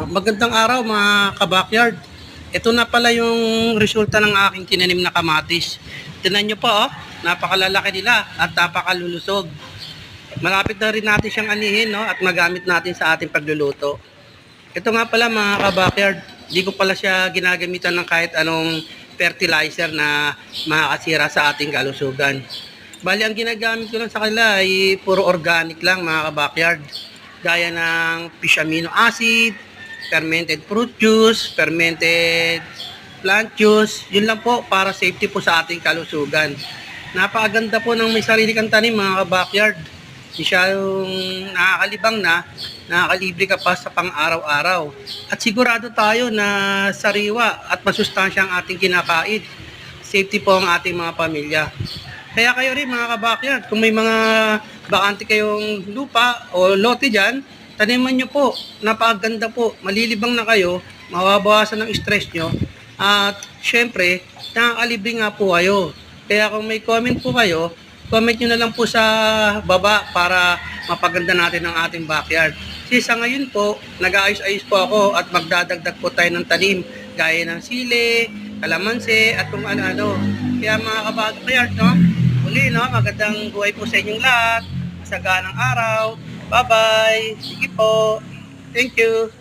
Magandang araw mga ka-backyard. Ito na pala yung resulta ng aking tinanim na kamatis. Tingnan nyo po, napakalalaki nila at napakalulusog. Malapit na rin natin siyang anihin, no, at magamit natin sa ating pagluluto. Ito nga pala mga ka-backyard, di ko pala siya ginagamitan ng kahit anong fertilizer na makakasira sa ating kalusugan. Bali, ang ginagamit ko lang sa kanila ay puro organic lang mga ka-backyard. Gaya ng fish amino acid, fermented fruit juice, fermented plant juice. Yun lang po para safety po sa ating kalusugan. Napakaganda po ng may sarili kang tanim mga ka-backyard. Hindi siya yung nakakalibang na, nakakalibre ka pa sa pang-araw-araw. At sigurado tayo na sariwa at masustansya ang ating kinakain. Safety po ang ating mga pamilya. Kaya kayo rin mga ka-backyard, kung may mga bakante kayong lupa o lote dyan, taniman nyo po. Napakaganda po. Malilibang na kayo, mababawasan ng stress nyo. At syempre, nakakalibre nga po kayo. Kaya kung may comment po kayo, comment nyo na lang po sa baba para mapaganda natin ang ating backyard. Kasi sa ngayon po, nag-aayos-ayos po ako at magdadagdag po tayo ng tanim gaya ng sili, kalamansi at kung ano-ano. Kaya mga ka-backyard, no? Uli, no? Magandang buhay po sa inyong lahat. Masaganang araw. Bye-bye. Sige po. Thank you.